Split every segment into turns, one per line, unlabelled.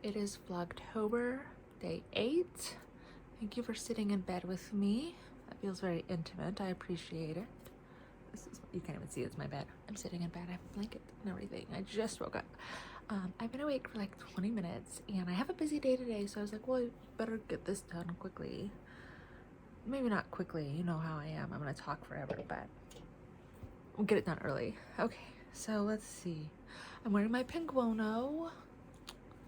It is Vlogtober, day 8. Thank you for sitting in bed with me. That feels very intimate. I appreciate it. This is, you can't even see it's my bed. I'm sitting in bed. I have a blanket and everything. I just woke up. I've been awake for like 20 minutes and I have a busy day today, so I was like, well, I better get this done quickly. Maybe not quickly, you know how I am. I'm gonna talk forever, but we'll get it done early. Okay, so let's see. I'm wearing my pinguono.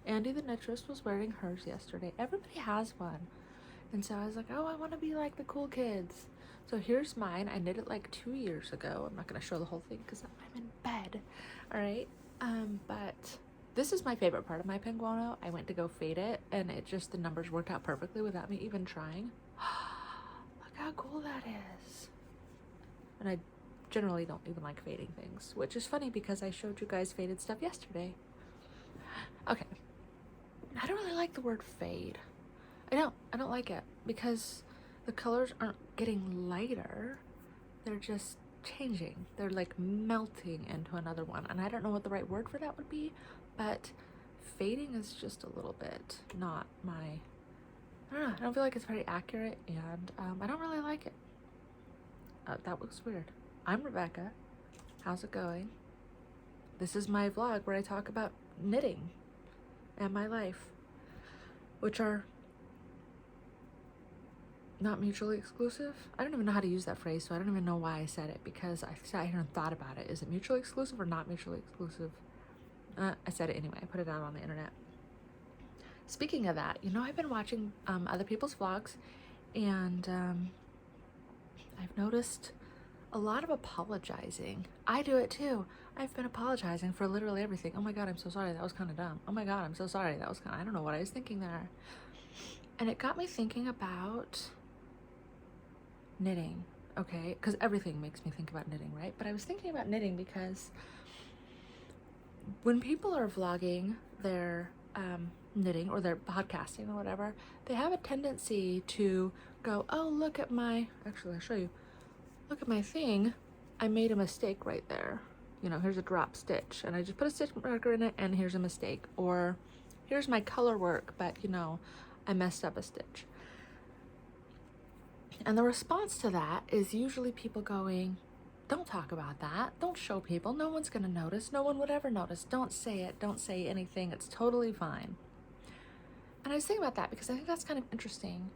Andy the knitress was wearing hers yesterday. Everybody has one. And so I was like, oh, I want to be like the cool kids. So here's mine. I knit it like 2 years ago. I'm not going to show the whole thing because I'm in bed. All right. But this is my favorite part of my pinguono. I went to go fade it and it just, the numbers worked out perfectly without me even trying. Look how cool that is. And I generally don't even like fading things, which is funny because I showed you guys faded stuff yesterday. Okay. I don't really like the word fade. I don't like it because the colors aren't getting lighter. They're just changing. They're like melting into another one. And I don't know what the right word for that would be, but fading is just a little bit not my, I don't know. I don't feel like it's very accurate and I don't really like it. That looks weird. I'm Rebecca. How's it going? This is my vlog where I talk about knitting and my life, which are not mutually exclusive. I don't even know how to use that phrase, so I don't even know why I said it, because I sat here and thought about it. Is it mutually exclusive or not mutually exclusive? I said it anyway. I put it out on the internet. Speaking of that, you know, I've been watching other people's vlogs, and I've noticed a lot of apologizing. I do it too. I've been apologizing for literally everything. Oh my God, I'm so sorry. That was kind of dumb. Oh my God, I'm so sorry. That was kind of, I don't know what I was thinking there. And it got me thinking about knitting, okay? Because everything makes me think about knitting, right? But I was thinking about knitting because when people are vlogging their knitting or they're podcasting or whatever, they have a tendency to go, oh, look at my, actually, I'll show you. Look at my thing. I made a mistake right there. You know, here's a drop stitch and I just put a stitch marker in it and here's a mistake. Or here's my color work, but you know, I messed up a stitch. And the response to that is usually people going, don't talk about that. Don't show people. No one's gonna notice. No one would ever notice. Don't say it. Don't say anything. It's totally fine. And I was thinking about that because I think that's kind of interesting.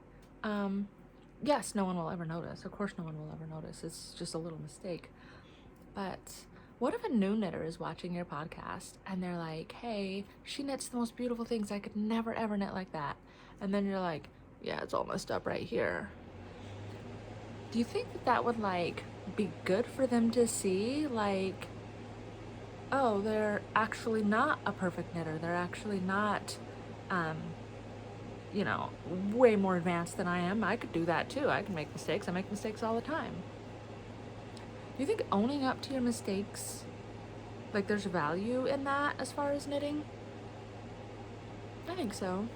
Yes, no one will ever notice. Of course no one will ever notice. It's just a little mistake. But what if a new knitter is watching your podcast and they're like, hey, she knits the most beautiful things. I could never ever knit like that. And then you're like, yeah, it's all messed up right here. Do you think that that would like be good for them to see? Like, oh, they're actually not a perfect knitter. They're actually not, you know, way more advanced than I am. I could do that too. I can make mistakes. I make mistakes all the time. Do you think owning up to your mistakes, like there's value in that as far as knitting? I think so.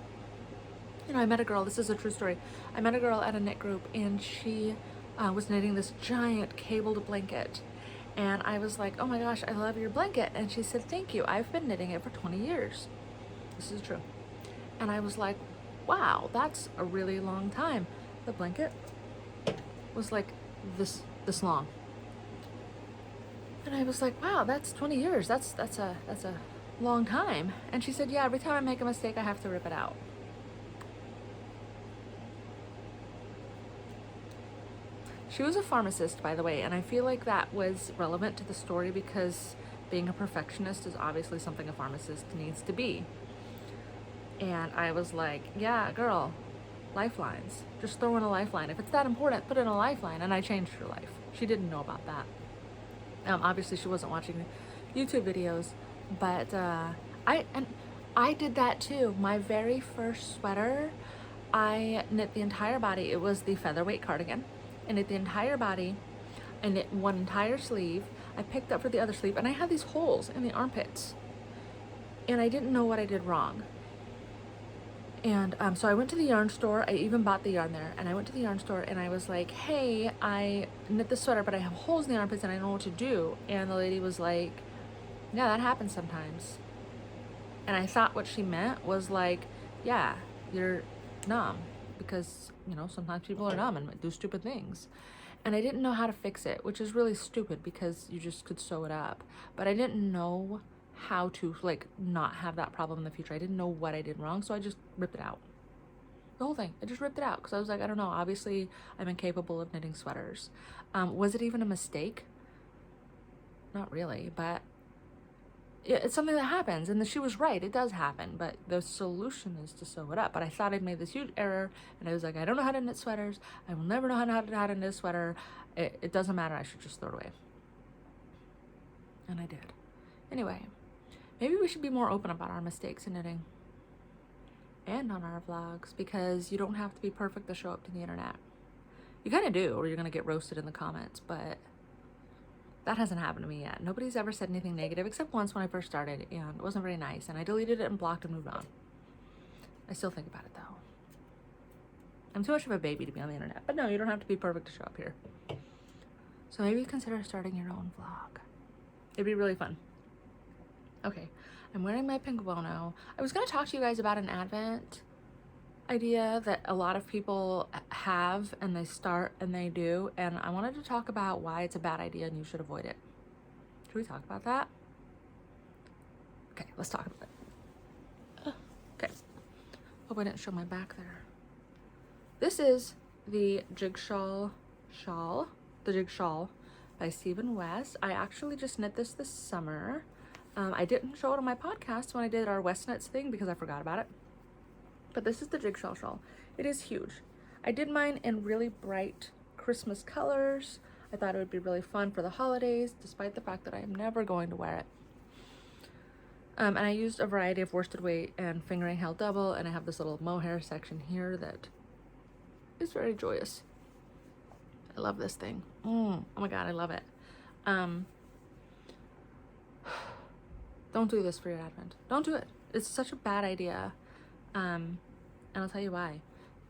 You know, I met a girl, this is a true story. I met a girl at a knit group and she was knitting this giant cabled blanket. And I was like, oh my gosh, I love your blanket. And she said, thank you. I've been knitting it for 20 years. This is true. And I was like, wow, that's a really long time. The blanket was like this long. And I was like, wow, that's 20 years. That's a long time. And she said, yeah, every time I make a mistake, I have to rip it out. She was a pharmacist, by the way, and I feel like that was relevant to the story because being a perfectionist is obviously something a pharmacist needs to be. And I was like, yeah, girl, lifelines. Just throw in a lifeline. If it's that important, put in a lifeline. And I changed her life. She didn't know about that. Obviously, she wasn't watching YouTube videos, but I did that too. My very first sweater, I knit the entire body. It was the featherweight cardigan. I knit the entire body. I knit one entire sleeve. I picked up for the other sleeve, and I had these holes in the armpits. And I didn't know what I did wrong. And so I went to the yarn store. I even bought the yarn there. And I went to the yarn store and I was like, hey, I knit the sweater, but I have holes in the armpits and I don't know what to do. And the lady was like, yeah, that happens sometimes. And I thought what she meant was like, yeah, you're numb because, you know, sometimes people are numb and do stupid things. And I didn't know how to fix it, which is really stupid because you just could sew it up. But I didn't know how to like not have that problem in the future. I didn't know what I did wrong, so I just ripped it out. The whole thing. I just ripped it out because I was like, I don't know. Obviously, I'm incapable of knitting sweaters. Was it even a mistake? Not really, but it's something that happens, and she was right. It does happen, but the solution is to sew it up. But I thought I'd made this huge error, and I was like, I don't know how to knit sweaters. I will never know how to knit a sweater. It doesn't matter. I should just throw it away. And I did. Anyway, maybe we should be more open about our mistakes in knitting and on our vlogs, because you don't have to be perfect to show up to the internet. You kind of do, or you're going to get roasted in the comments, but that hasn't happened to me yet. Nobody's ever said anything negative except once when I first started, and it wasn't very nice, and I deleted it and blocked and moved on. I still think about it though. I'm too much of a baby to be on the internet, but no, you don't have to be perfect to show up here. So maybe consider starting your own vlog. It'd be really fun. Okay, I'm wearing my pink kimono. I was gonna talk to you guys about an Advent idea that a lot of people have, and they start and they do, and I wanted to talk about why it's a bad idea and you should avoid it. Should we talk about that? Okay, let's talk about it. Okay, hope I didn't show my back there. This is the Jigsaw shawl, the Jig Shawl by Stephen West. I actually just knit this summer. I didn't show it on my podcast when I did our West Knits thing because I forgot about it. But this is the Jigsaw shawl. It is huge. I did mine in really bright Christmas colors. I thought it would be really fun for the holidays, despite the fact that I am never going to wear it. And I used a variety of worsted weight and fingering held double, and I have this little mohair section here that is very joyous. I love this thing. Oh my god, I love it. Don't do this for your Advent. Don't do it. It's such a bad idea. And I'll tell you why.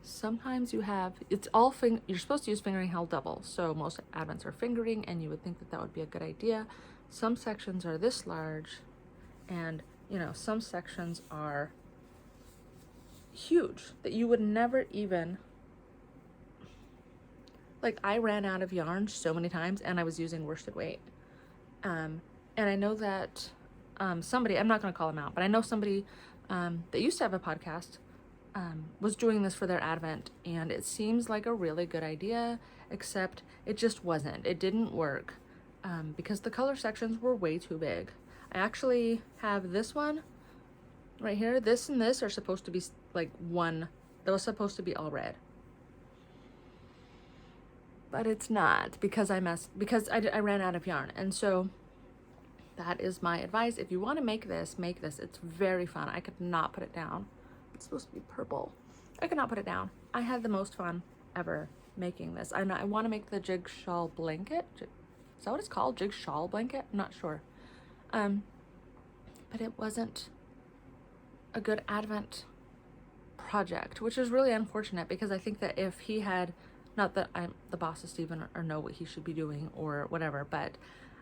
Sometimes you have, you're supposed to use fingering held double, so most Advents are fingering, and you would think that that would be a good idea. Some sections are this large, and you know, some sections are huge that you would never even, like, I ran out of yarn so many times, and I was using worsted weight. And I know that somebody, I'm not going to call them out, but I know somebody that used to have a podcast was doing this for their Advent, and it seems like a really good idea, except it just wasn't. It didn't work because the color sections were way too big. I actually have this one right here. This and this are supposed to be like one. That was supposed to be all red, but it's not because I ran out of yarn. And so that is my advice. If you want to make this, make this. It's very fun. I could not put it down. It's supposed to be purple. I could not put it down. I had the most fun ever making this. I want to make the Jig Shawl blanket. Is that what it's called? Jig Shawl blanket? I'm not sure. But it wasn't a good Advent project, which is really unfortunate, because I think that if he had, not that I'm the boss of Steven or know what he should be doing or whatever, but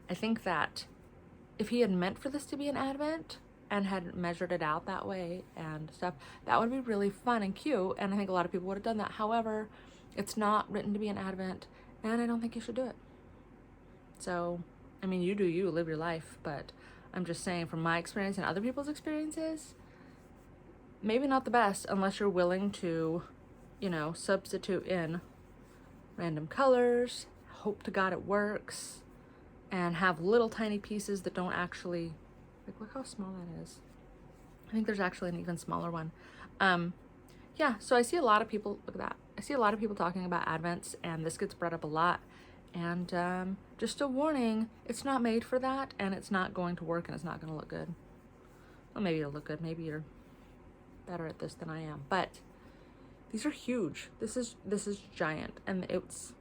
I think that if he had meant for this to be an Advent and had measured it out that way and stuff, that would be really fun and cute, and I think a lot of people would have done that. However, it's not written to be an Advent, and I don't think you should do it. So, I mean, you do you, live your life, but I'm just saying from my experience and other people's experiences, maybe not the best unless you're willing to, you know, substitute in random colors, hope to God it works, and have little tiny pieces that don't actually, like, look how small that is. I think there's actually an even smaller one. Yeah, so I see a lot of people, look at that. I see a lot of people talking about Advents, and this gets brought up a lot. And just a warning, it's not made for that, and it's not going to work, and it's not going to look good. Well, maybe it'll look good. Maybe you're better at this than I am. But these are huge. This is giant, and it's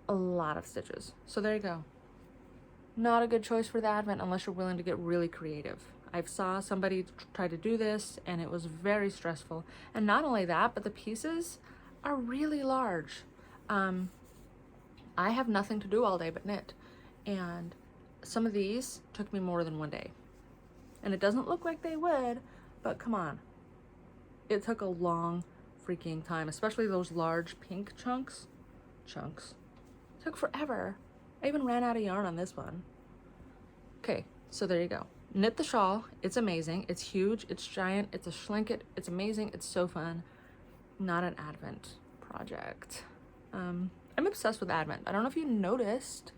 a lot of stitches. So there you go. Not a good choice for the Advent unless you're willing to get really creative. I saw somebody try to do this, and it was very stressful. And not only that, but the pieces are really large. I have nothing to do all day but knit, and some of these took me more than one day. And it doesn't look like they would, but come on. It took a long freaking time, especially those large pink chunks. It took forever. I even ran out of yarn on this one. Okay, so there you go. Knit the shawl. It's amazing. It's huge. It's giant. It's a schlinket. It's amazing. It's so fun. Not an Advent project. I'm obsessed with Advent. I don't know if you noticed,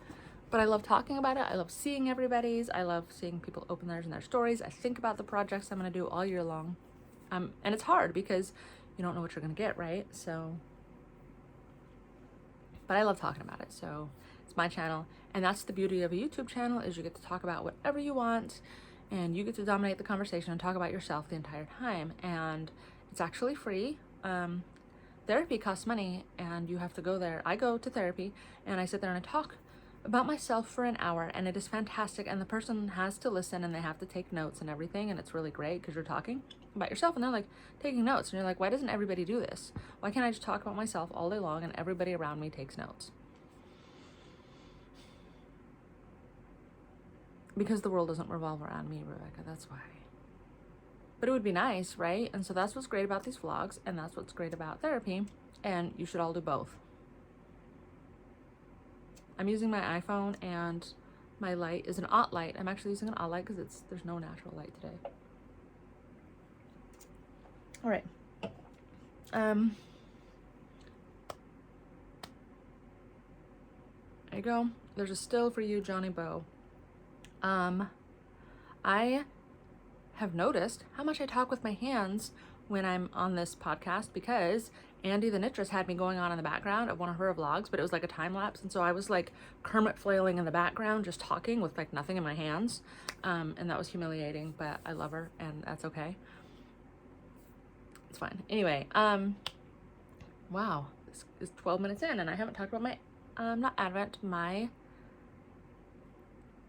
but I love talking about it. I love seeing everybody's. I love seeing people open theirs and their stories. I think about the projects I'm going to do all year long. And it's hard because you don't know what you're going to get, right? So, but I love talking about it. So it's my channel. And that's the beauty of a YouTube channel, is you get to talk about whatever you want and you get to dominate the conversation and talk about yourself the entire time. And it's actually free. Therapy costs money and you have to go there. I go to therapy and I sit there and I talk about myself for an hour, and it is fantastic. And the person has to listen and they have to take notes and everything. And it's really great because you're talking about yourself and they're like taking notes. And you're like, why doesn't everybody do this? Why can't I just talk about myself all day long and everybody around me takes notes? Because the world doesn't revolve around me, Rebecca, that's why. But it would be nice, right? And so that's what's great about these vlogs, and that's what's great about therapy, and you should all do both. I'm using my iPhone, and my light is an OT light. I'm actually using an OT light because there's no natural light today. All right. There you go. There's a still for you, Johnny Bow. I have noticed how much I talk with my hands when I'm on this podcast, because Andy the Knitress had me going on in the background of one of her vlogs, but it was like a time lapse. And so I was like Kermit flailing in the background, just talking with like nothing in my hands. And that was humiliating, but I love her and that's okay. It's fine. Anyway, wow, this is 12 minutes in and I haven't talked about my, not Advent, my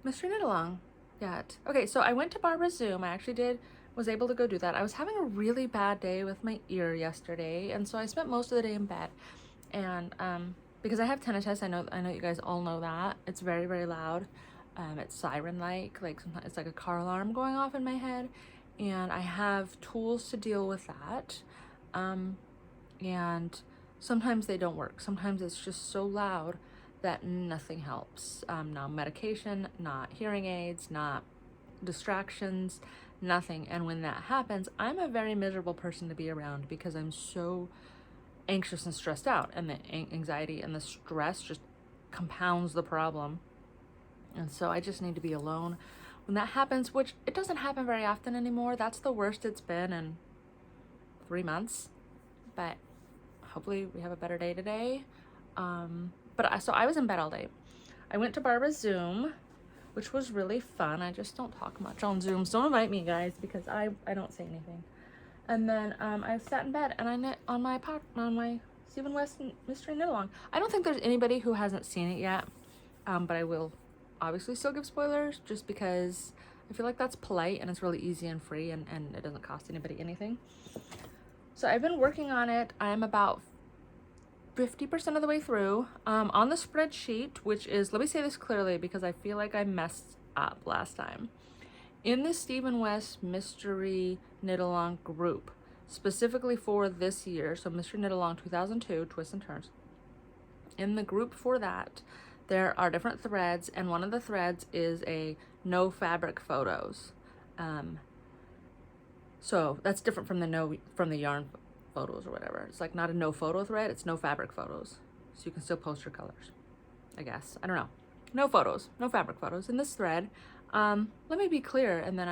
Mystery Knit Along yet. Okay, so I went to Barbara's Zoom. I actually was able to go do that. I was having a really bad day with my ear yesterday, and so I spent most of the day in bed. And because I have tinnitus, I know you guys all know that. It's very, very loud. It's siren-like, like sometimes it's like a car alarm going off in my head. And I have tools to deal with that. And sometimes they don't work. Sometimes it's just so loud that nothing helps. No medication, not hearing aids, not distractions, nothing. And when that happens, I'm a very miserable person to be around because I'm so anxious and stressed out, and the anxiety and the stress just compounds the problem. And so I just need to be alone when that happens, which it doesn't happen very often anymore. That's the worst it's been in 3 months, but hopefully we have a better day today. So I was in bed all day. I went to Barbara's Zoom, which was really fun. I just don't talk much on Zooms. Don't invite me, guys, because I don't say anything. And then I sat in bed and I knit on my Stephen West Mystery Knit Along. I don't think there's anybody who hasn't seen it yet, but I will obviously still give spoilers just because I feel like that's polite and it's really easy and free and it doesn't cost anybody anything. So I've been working on it. I'm about 50% of the way through. On the spreadsheet, which is, let me say this clearly because I feel like I messed up last time. In the Stephen West Mystery Knit Along group, specifically for this year, so Mystery Knit Along 2002, Twists and Turns, in the group for that, there are different threads, and one of the threads is a no fabric photos. So that's different from the yarn photos or whatever. It's like not a no photo thread, it's no fabric photos. So you can still post your colors, I guess. I don't know. No photos, no fabric photos in this thread. Let me be clear, and then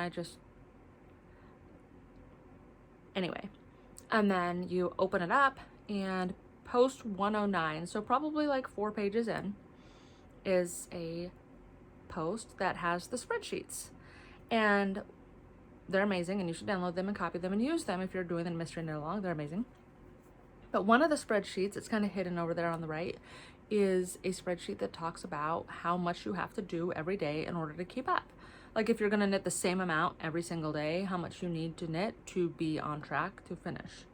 anyway. And then you open it up and post 109, so probably like 4 pages in, is a post that has the spreadsheets. And they're amazing, and you should download them and copy them and use them if you're doing the Mystery Knit Along. They're amazing. But one of the spreadsheets, it's kind of hidden over there on the right, is a spreadsheet that talks about how much you have to do every day in order to keep up. Like if you're going to knit the same amount every single day, how much you need to knit to be on track to finish.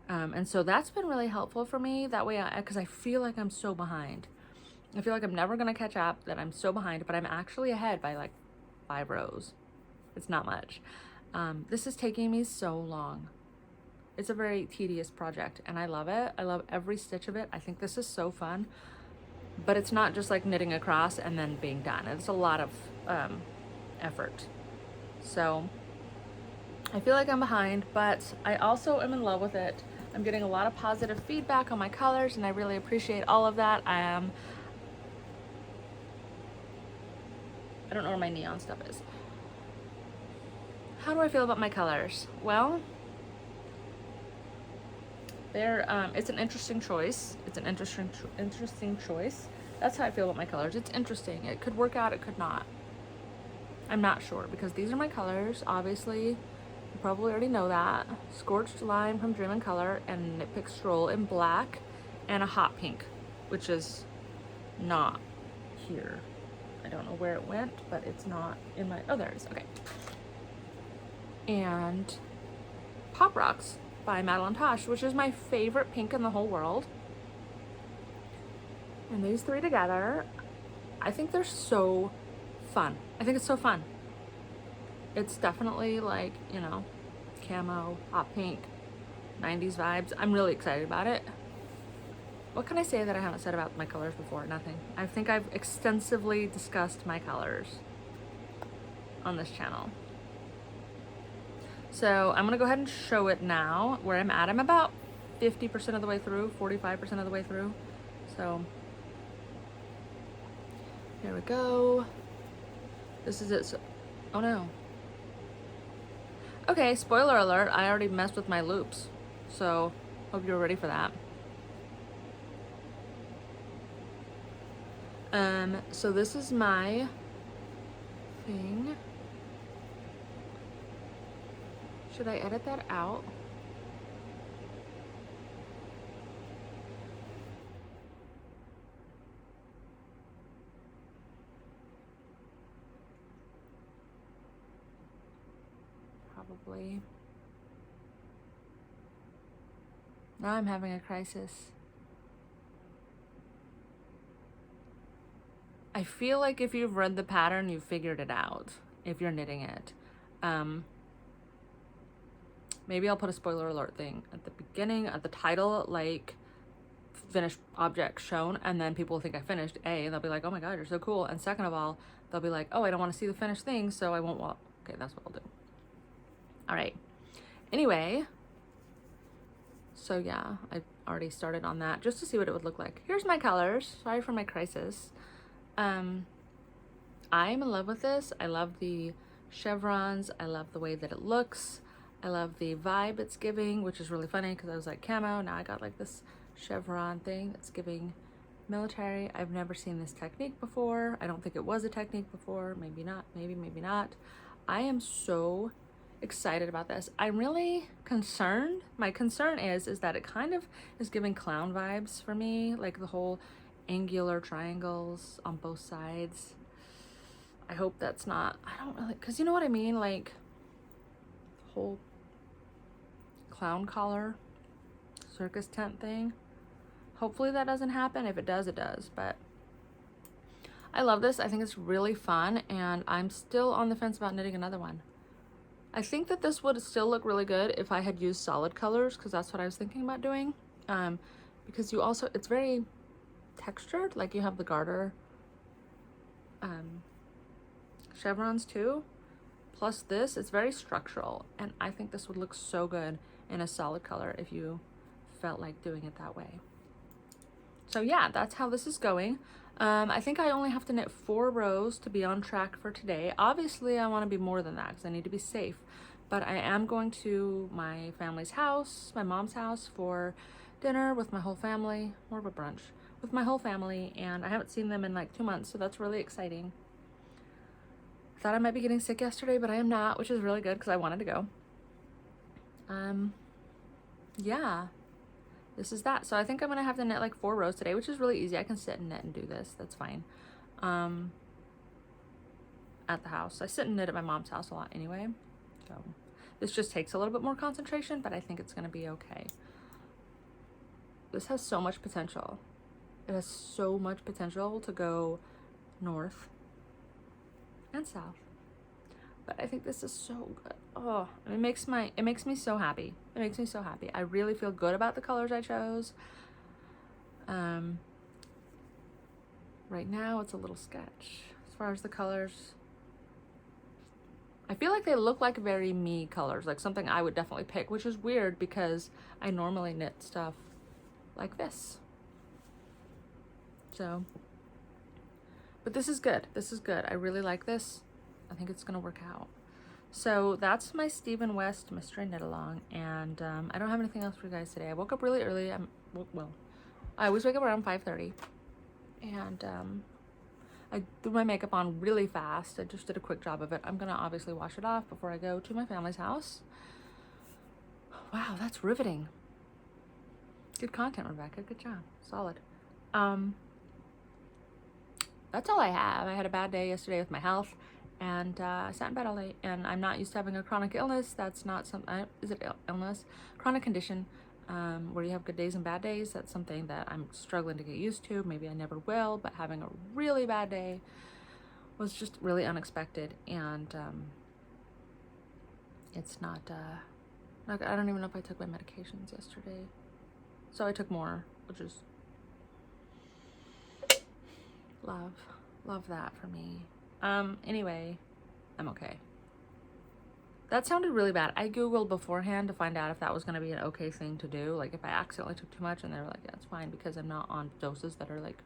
And so that's been really helpful for me. That way, because I feel like I'm so behind. I feel like I'm never going to catch up, that I'm so behind, but I'm actually ahead by like 5 rows. It's not much. This is taking me so long. It's a very tedious project and I love it. I love every stitch of it. I think this is so fun, but it's not just like knitting across and then being done. It's a lot of effort. So I feel like I'm behind, but I also am in love with it. I'm getting a lot of positive feedback on my colors and I really appreciate all of that. I don't know where my neon stuff is. How do I feel about my colors? Well, it's an interesting choice. It's an interesting choice. That's how I feel about my colors. It's interesting. It could work out, it could not. I'm not sure because these are my colors. Obviously, you probably already know that. Scorched Lime from Dream in Color and Knit Pick Stroll in black and a hot pink, which is not here. I don't know where it went, but it's not in my, oh, there it is, okay. And Pop Rocks by Madeline Tosh, which is my favorite pink in the whole world. And these three together, I think they're so fun. I think it's so fun. It's definitely like, you know, camo, hot pink, 90s vibes. I'm really excited about it. What can I say that I haven't said about my colors before? Nothing. I think I've extensively discussed my colors on this channel. So I'm gonna go ahead and show it now where I'm at. I'm about 50% of the way through, 45% of the way through. So here we go. This is it. So, oh no. Okay, spoiler alert, I already messed with my loops. So hope you're ready for that. So this is my thing. Should I edit that out? Probably. Now I'm having a crisis. I feel like if you've read the pattern, you've figured it out if you're knitting it. Maybe I'll put a spoiler alert thing at the beginning, at the title, like finished object shown, and then people will think I finished, A, and they'll be like, oh my god, you're so cool. And second of all, they'll be like, oh, I don't want to see the finished thing, so I won't okay, that's what I'll do. All right. Anyway, so yeah, I already started on that just to see what it would look like. Here's my colors. Sorry for my crisis. I'm in love with this. I love the chevrons. I love the way that it looks. I love the vibe it's giving, which is really funny because I was like camo. Now I got like this chevron thing that's giving military. I've never seen this technique before. I don't think it was a technique before. Maybe not. Maybe not. I am so excited about this. I'm really concerned. My concern is that it kind of is giving clown vibes for me, like the whole angular triangles on both sides. I hope that's not, I don't really, because you know what I mean, like the whole clown collar circus tent thing. Hopefully that doesn't happen. If it does, it does. But I love this. I think it's really fun, and I'm still on the fence about knitting another one. I think that this would still look really good if I had used solid colors, because that's what I was thinking about doing. Because you also, it's very textured, like you have the garter chevrons too, plus this, it's very structural, and I think this would look so good in a solid color if you felt like doing it that way. So yeah, that's how this is going. I think I only have to knit 4 rows to be on track for today. Obviously I want to be more than that because I need to be safe, but I am going to my family's house, my mom's house, for dinner with my whole family, more of a brunch with my whole family, and I haven't seen them in like 2 months, so that's really exciting. I thought I might be getting sick yesterday, but I am not, which is really good because I wanted to go. Yeah, this is that. So I think I'm gonna have to knit like 4 rows today, which is really easy. I can sit and knit and do this, that's fine. At the house, I sit and knit at my mom's house a lot anyway, so this just takes a little bit more concentration, but I think it's gonna be okay. This has so much potential. It has so much potential to go north and south. But I think this is so good. Oh, it makes me so happy. It makes me so happy. I really feel good about the colors I chose. Right now it's a little sketch as far as the colors. I feel like they look like very me colors, like something I would definitely pick, which is weird because I normally knit stuff like this. So, but this is good. This is good. I really like this. I think it's gonna work out. So that's my Stephen West Mystery Knit Along, and I don't have anything else for you guys today. I woke up really early. Well, I always wake up around 5:30, and I threw my makeup on really fast. I just did a quick job of it. I'm gonna obviously wash it off before I go to my family's house. Wow, that's riveting. Good content, Rebecca. Good job. Solid. That's all I have. I had a bad day yesterday with my health, and I sat in bed all day, and I'm not used to having a chronic illness. That's not something, is it illness? Chronic condition, where you have good days and bad days. That's something that I'm struggling to get used to. Maybe I never will, but having a really bad day was just really unexpected, and it's not, like, I don't even know if I took my medications yesterday. So I took more, which is love that for me. Anyway, I'm okay. That sounded really bad. I Googled beforehand to find out if that was going to be an okay thing to do. Like if I accidentally took too much, and they were like, yeah, it's fine because I'm not on doses that are like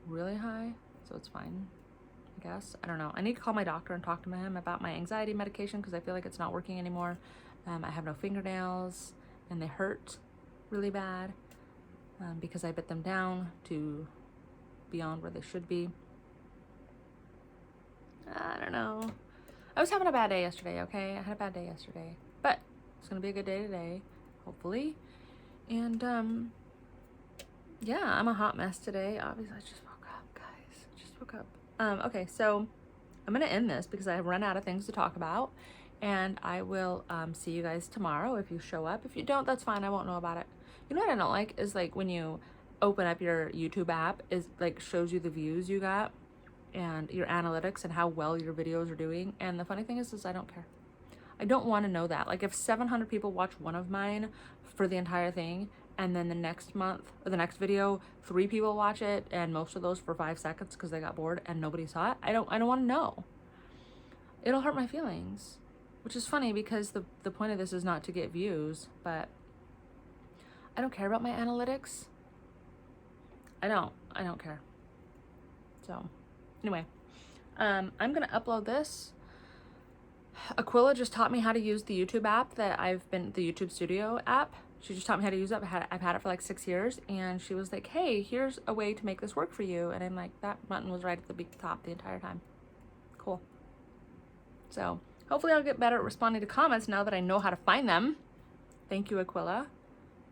really high. So it's fine, I guess. I don't know. I need to call my doctor and talk to him about my anxiety medication because I feel like it's not working anymore. I have no fingernails and they hurt really bad because I bit them down to beyond where they should be. I don't know. I was having a bad day yesterday, okay? I had a bad day yesterday. But it's gonna be a good day today, hopefully. And yeah, I'm a hot mess today. Obviously, I just woke up, guys. I just woke up. Okay, so I'm gonna end this because I've run out of things to talk about. And I will see you guys tomorrow if you show up. If you don't, that's fine. I won't know about it. You know what I don't like is like when you open up your YouTube app, is like shows you the views you got and your analytics and how well your videos are doing. And the funny thing is I don't care. I don't want to know that. Like if 700 people watch one of mine for the entire thing, and then the next month or the next video 3 people watch it, and most of those for 5 seconds because they got bored and nobody saw it, I don't want to know. It'll hurt my feelings, which is funny because the point of this is not to get views, but I don't care about my analytics. I don't care. So anyway, I'm gonna upload this. Aquila just taught me how to use the YouTube app that the YouTube Studio app. She just taught me how to use it. I've had it for like 6 years, and she was like, hey, here's a way to make this work for you. And I'm like, that button was right at the big top the entire time. Cool. So hopefully I'll get better at responding to comments now that I know how to find them. Thank you, Aquila.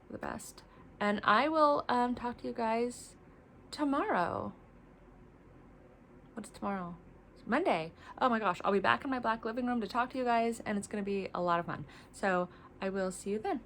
You're the best. And I will talk to you guys tomorrow. What's tomorrow? It's Monday. Oh my gosh, I'll be back in my black living room to talk to you guys, and it's going to be a lot of fun. So I will see you then.